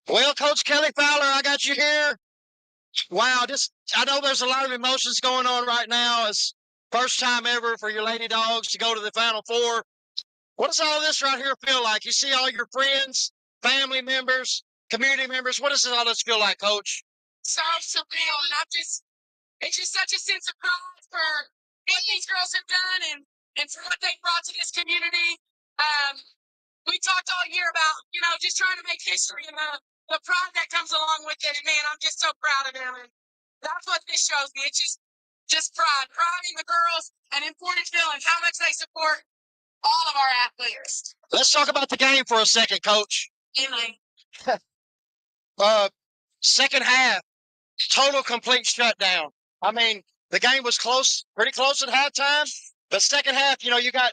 Well, Coach Kelly Fowler, I got you here. Wow, I know there's a lot of emotions going on right now. It's first time ever for your Lady Dogs to go to the Final Four. What does all this right here feel like? You see all your friends, family members, community members. What does all this feel like, Coach? So surreal, and it's just such a sense of pride for what these girls have done and for what they brought to this community. Um, we talked all year about, just trying to make history and the pride that comes along with it. And man, I'm just so proud of them. And that's what this shows me. It's just pride in the girls and in Portageville and how much they support all of our athletes. Let's talk about the game for a second, Coach. Anyway. Second half, total complete shutdown. I mean, the game was close, pretty close at halftime. But second half, you got,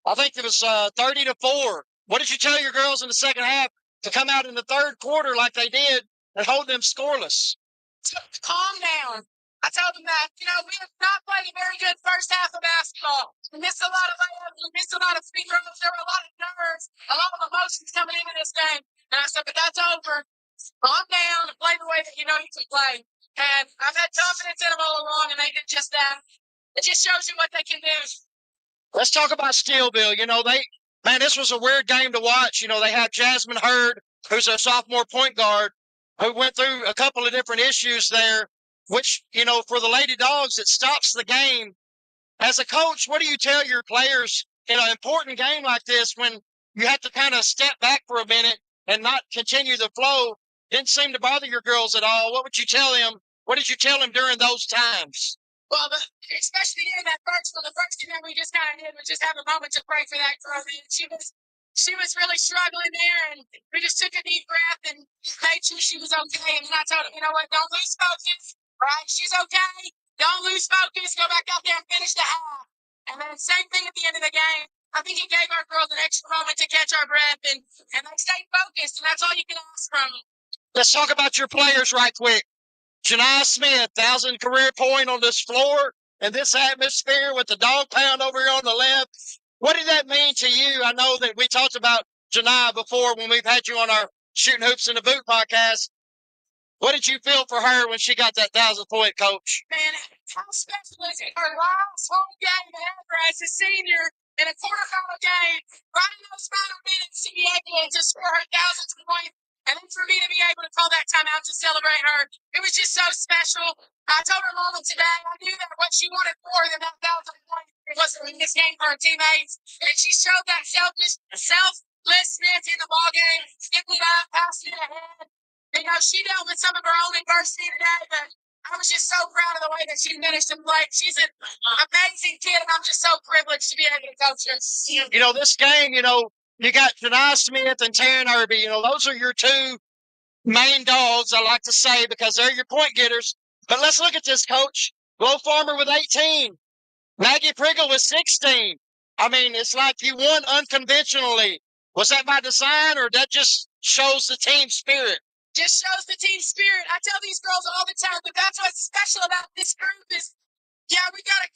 I think it was 30-4. What did you tell your girls in the second half to come out in the third quarter like they did and hold them scoreless? Calm down. I told them that, we have not played a very good first half of basketball. We missed a lot of layups. We missed a lot of free throws. There were a lot of nerves, a lot of emotions coming into this game. And I said, but that's over. Calm down and play the way that you know you can play. And I've had confidence in them all along, and they did just that. It just shows you what they can do. Let's talk about Steelville. This was a weird game to watch. They have Jasmine Hurd, who's a sophomore point guard, who went through a couple of different issues there, which, for the Lady Dogs, it stops the game. As a coach, what do you tell your players in an important game like this when you have to kind of step back for a minute and not continue the flow? Didn't seem to bother your girls at all. What would you tell them? What did you tell them during those times? Well, especially in that first one, the first thing that we just kind of did was just have a moment to pray for that girl. She was really struggling there, and we just took a deep breath and made sure she was okay. And then I told her, you know what, don't lose focus, right? She's okay. Don't lose focus. Go back out there and finish the half. And then same thing at the end of the game. I think it gave our girls an extra moment to catch our breath, and they stayed focused, and that's all you can ask from them. Let's talk about your players right quick. Janai Smith, 1,000 career point on this floor and this atmosphere with the dog pound over here on the left. What did that mean to you? I know that we talked about Janai before when we've had you on our Shooting Hoops in the Boot podcast. What did you feel for her when she got that 1,000-point, Coach? Man, how special is it? Her last home game ever as a senior in a quarterfinal game, right in those final minutes to be able to score her 1,000th point. And then for me to be able to call that timeout to celebrate her, it was just so special. I told her mama today, I knew that what she wanted more than that 1,000 point was to win this game for her teammates. And she showed that selflessness in the ball game, skipping it up, passing it ahead. She dealt with some of her own adversity today, but I was just so proud of the way that she finished and played. She's an amazing kid, and I'm just so privileged to be able to coach her. This game, you got Janai Smith and Taryn Irby. Those are your two main dogs, I like to say, because they're your point getters. But let's look at this, Coach. Glow Farmer with 18. Maggie Priggle with 16. I mean, it's like you won unconventionally. Was that by design, or that just shows the team spirit? Just shows the team spirit. I tell these girls all the time, but that's what's special about this group is, yeah, we got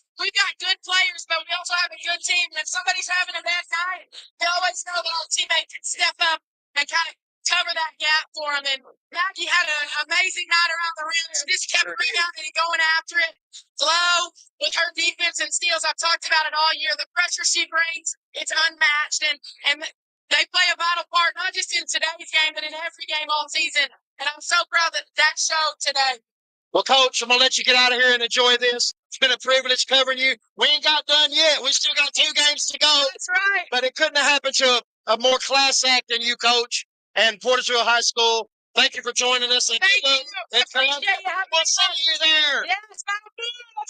good players, but we also have a good team. And if somebody's having a bad night, they always know that our teammate can step up and kind of cover that gap for them. And Maggie had an amazing night around the rim. She just kept rebounding and going after it. Flo, with her defense and steals, I've talked about it all year. The pressure she brings, it's unmatched. And they play a vital part, not just in today's game, but in every game all season. And I'm so proud that showed today. Well, Coach, I'm going to let you get out of here and enjoy this. It's been a privilege covering you. We ain't got done yet. We still got 2 games to go. That's right. But it couldn't have happened to a more class act than you, Coach, and Portageville High School. Thank you for joining us. Thank you. Appreciate you. We'll see you there. Yes,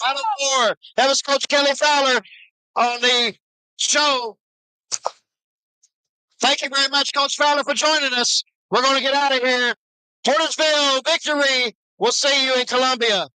Final Four. That was Coach Kelly Fowler on the show. Thank you very much, Coach Fowler, for joining us. We're going to get out of here. Portageville victory. We'll see you in Columbia.